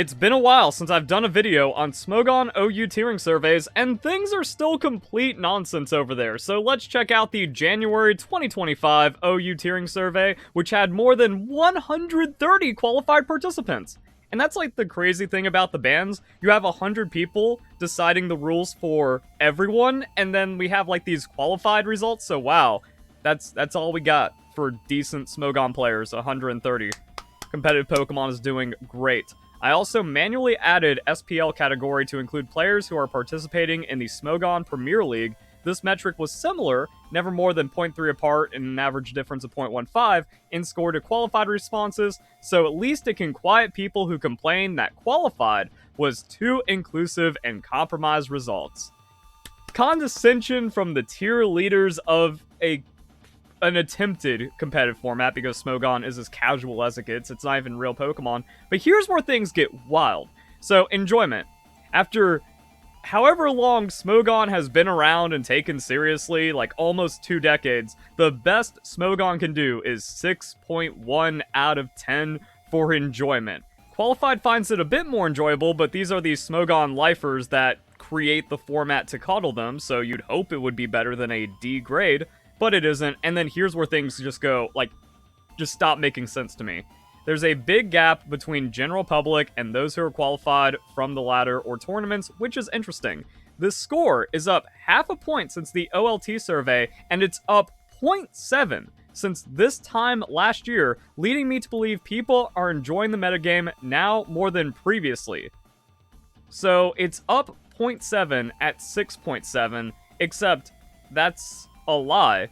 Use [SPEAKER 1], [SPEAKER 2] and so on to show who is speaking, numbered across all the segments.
[SPEAKER 1] It's been a while since I've done a video on Smogon OU tiering surveys, and things are still complete nonsense over there, so let's check out the January 2025 OU tiering survey, which had more than 130 qualified participants. And that's like the crazy thing about the bans. You have 100 people deciding the rules for everyone, and then we have like these qualified results, so wow, that's all we got for decent Smogon players, 130. Competitive Pokemon is doing great. I also manually added SPL category to include players who are participating in the Smogon Premier League. This metric was similar, never more than 0.3 apart and an average difference of 0.15 in score to qualified responses, so at least it can quiet people who complain that qualified was too inclusive and compromised results. Condescension from the tier leaders of an attempted competitive format, because Smogon is as casual as it gets. It's not even real Pokemon. But here's where things get wild. So, enjoyment. After however long Smogon has been around and taken seriously, like almost 2 decades, the best Smogon can do is 6.1 out of 10 for enjoyment. Qualified finds it a bit more enjoyable, but these are the Smogon lifers that create the format to coddle them, so you'd hope it would be better than a D grade. But it isn't, and then here's where things just go, like, just stop making sense to me. There's a big gap between general public and those who are qualified from the ladder or tournaments, which is interesting. This score is up half a point since the OLT survey, and it's up 0.7 since this time last year, leading me to believe people are enjoying the metagame now more than previously. So it's up 0.7 at 6.7, except that's a lie.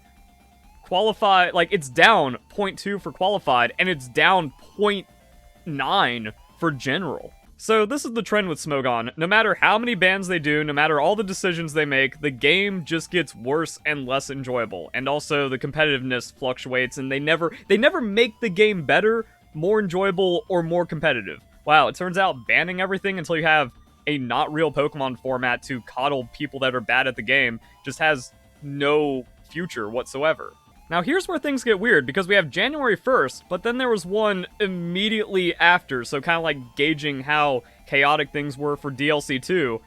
[SPEAKER 1] Qualified, like, it's down 0.2 for qualified, and it's down 0.9 for general. So this is the trend with Smogon. No matter how many bans they do, no matter all the decisions they make, the game just gets worse and less enjoyable. And also the competitiveness fluctuates, and they never make the game better, more enjoyable, or more competitive. Wow, it turns out banning everything until you have a not real Pokemon format to coddle people that are bad at the game just has no future whatsoever. Now here's where things get weird, because we have January 1st, but then there was one immediately after, so kind of like gauging how chaotic things were for DLC 2,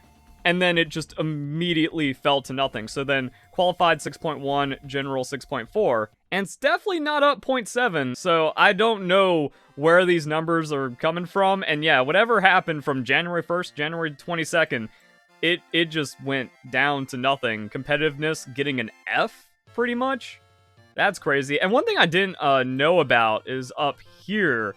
[SPEAKER 1] and then it just immediately fell to nothing. So then qualified 6.1, general 6.4, and it's definitely not up 0.7, so I don't know where these numbers are coming from, and yeah, whatever happened from January 1st, January 22nd, it just went down to nothing. Competitiveness getting an F, pretty much. That's crazy. And one thing I didn't know about is up here.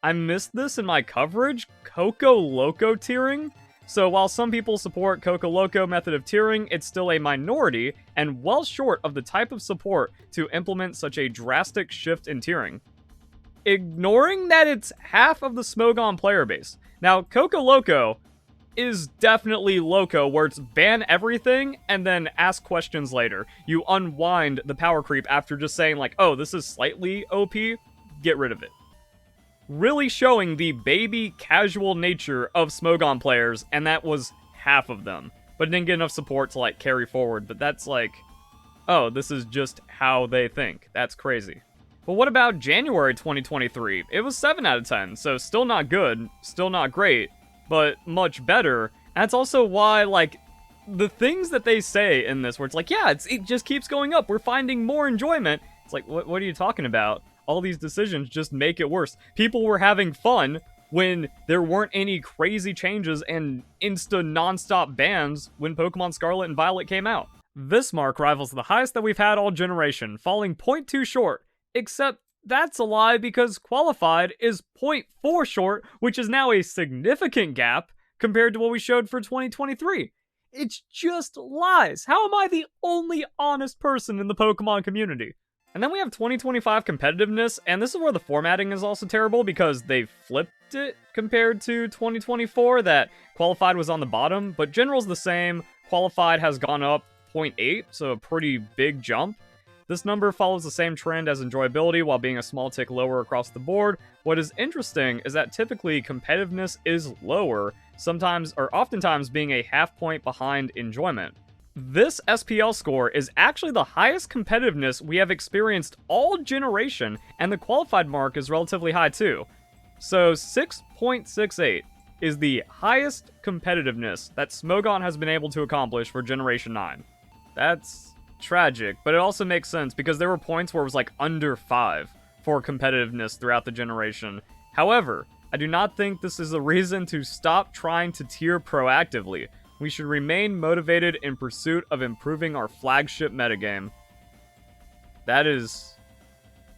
[SPEAKER 1] I missed this in my coverage. Coco Loco tiering. So while some people support Coco Loco method of tiering, it's still a minority and well short of the type of support to implement such a drastic shift in tiering. Ignoring that it's half of the Smogon player base. Now, Coco Loco is definitely Loco, where it's ban everything and then ask questions later. You unwind the power creep after just saying like, oh, this is slightly OP, get rid of it. Really showing the baby casual nature of Smogon players, and that was half of them. But didn't get enough support to like carry forward, but that's like, oh, this is just how they think. That's crazy. But what about January 2023? It was 7 out of 10, so still not good, still not great, but much better. And that's also why, like, the things that they say in this, where it's like, yeah, it just keeps going up, we're finding more enjoyment. It's like, what are you talking about? All these decisions just make it worse. People were having fun when there weren't any crazy changes and non-stop bans when Pokemon Scarlet and Violet came out. This mark rivals the highest that we've had all generation, falling 0.2 short, except that's a lie, because qualified is 0.4 short, which is now a significant gap compared to what we showed for 2023. It's just lies. How am I the only honest person in the Pokemon community? And then we have 2025 competitiveness, and this is where the formatting is also terrible, because they flipped it compared to 2024, that qualified was on the bottom, but general's the same. Qualified has gone up 0.8, so a pretty big jump. This number follows the same trend as enjoyability while being a small tick lower across the board. What is interesting is that typically competitiveness is lower, sometimes or oftentimes being a half point behind enjoyment. This SPL score is actually the highest competitiveness we have experienced all generation, and the qualified mark is relatively high too. So 6.68. is the highest competitiveness that Smogon has been able to accomplish for Generation 9. That's tragic, but it also makes sense because there were points where it was like under 5 for competitiveness throughout the generation. However, I do not think this is a reason to stop trying to tier proactively. We should remain motivated in pursuit of improving our flagship metagame. That is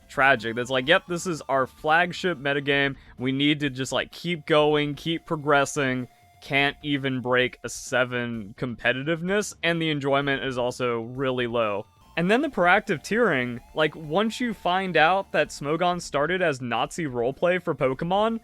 [SPEAKER 1] tragic. That's like, yep, this is our flagship metagame. We need to just like keep going, keep progressing. Can't even break a 7 competitiveness, and the enjoyment is also really low. And then the proactive tiering, like once you find out that Smogon started as Nazi roleplay for Pokemon,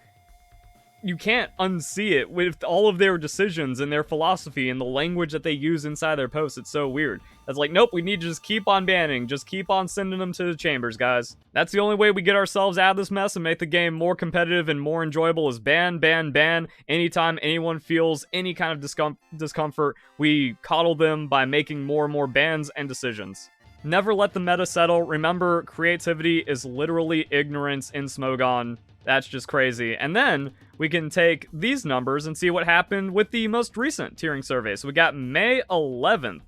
[SPEAKER 1] you can't unsee it with all of their decisions and their philosophy and the language that they use inside their posts. It's so weird. It's like, nope, we need to just keep on banning. Just keep on sending them to the chambers, guys. That's the only way we get ourselves out of this mess and make the game more competitive and more enjoyable is ban, ban, ban. Anytime anyone feels any kind of discomfort, we coddle them by making more and more bans and decisions. Never let the meta settle. Remember, creativity is literally ignorance in Smogon. That's just crazy. And then we can take these numbers and see what happened with the most recent tiering survey. So we got May 11th,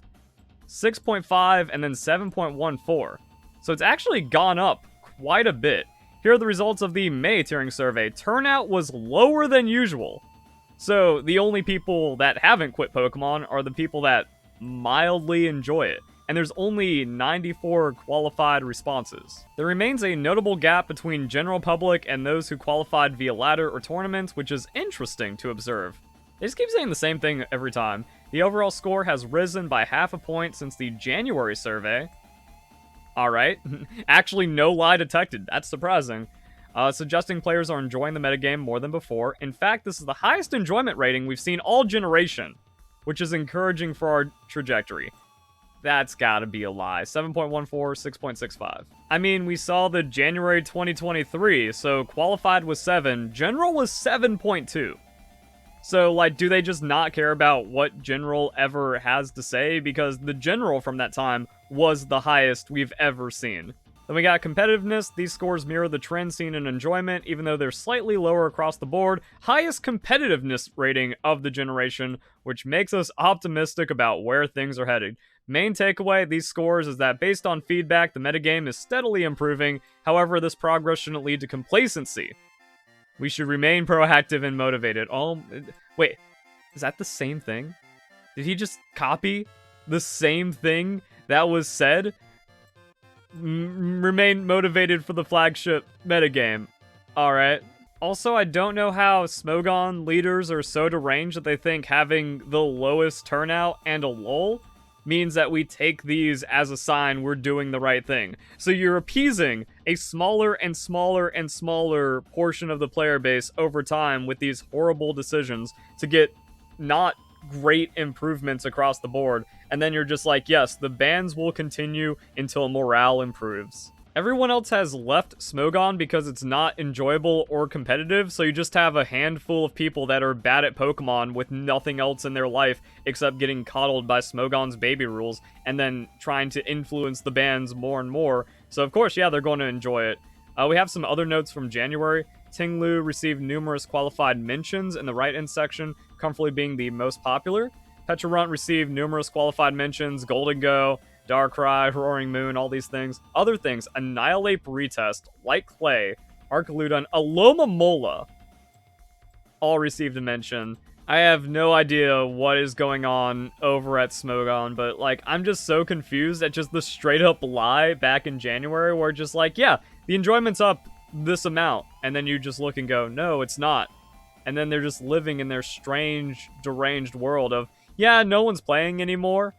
[SPEAKER 1] 6.5, and then 7.14. So it's actually gone up quite a bit. Here are the results of the May tiering survey. Turnout was lower than usual. So the only people that haven't quit Pokemon are the people that mildly enjoy it. And there's only 94 qualified responses. There remains a notable gap between general public and those who qualified via ladder or tournaments, which is interesting to observe. They just keep saying the same thing every time. The overall score has risen by half a point since the January survey. Alright, actually no lie detected, that's surprising. Suggesting players are enjoying the metagame more than before. In fact, this is the highest enjoyment rating we've seen all generation, which is encouraging for our trajectory. That's gotta be a lie. 7.14, 6.65. I mean, we saw the January 2023, so qualified was 7. General was 7.2. So, like, do they just not care about what General ever has to say? Because the General from that time was the highest we've ever seen. Then we got competitiveness. These scores mirror the trend seen in enjoyment, even though they're slightly lower across the board. Highest competitiveness rating of the generation, which makes us optimistic about where things are headed. Main takeaway, these scores, is that based on feedback, the metagame is steadily improving. However, this progress shouldn't lead to complacency. We should remain proactive and motivated. Oh, wait, is that the same thing? Did he just copy the same thing that was said? Remain motivated for the flagship metagame. Alright. Also, I don't know how Smogon leaders are so deranged that they think having the lowest turnout and a lull means that we take these as a sign we're doing the right thing. So you're appeasing a smaller and smaller and smaller portion of the player base over time with these horrible decisions to get not great improvements across the board. And then you're just like, yes, the bans will continue until morale improves. Everyone else has left Smogon because it's not enjoyable or competitive, so you just have a handful of people that are bad at Pokemon with nothing else in their life except getting coddled by Smogon's baby rules, and then trying to influence the bans more and more. So of course, yeah, they're going to enjoy it. We have some other notes from January. Tinglu received numerous qualified mentions in the right-end section, comfortably being the most popular. Petrarunt received numerous qualified mentions, Golden Go, Darkrai, Roaring Moon, all these things. Other things, Annihilate Retest, Light Clay, Arcaludon, Alomomola, all received a mention. I have no idea what is going on over at Smogon, but, like, I'm just so confused at just the straight-up lie back in January where just like, yeah, the enjoyment's up this amount, and then you just look and go, no, it's not. And then they're just living in their strange, deranged world of, yeah, no one's playing anymore,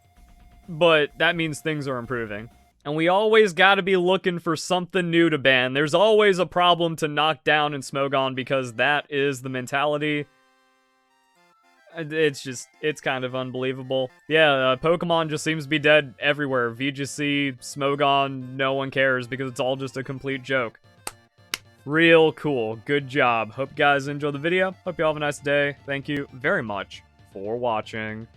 [SPEAKER 1] but that means things are improving. And we always gotta be looking for something new to ban. There's always a problem to knock down in Smogon because that is the mentality. It's kind of unbelievable. Yeah, Pokemon just seems to be dead everywhere. VGC, Smogon, no one cares because it's all just a complete joke. Real cool. Good job. Hope you guys enjoyed the video. Hope you all have a nice day. Thank you very much for watching.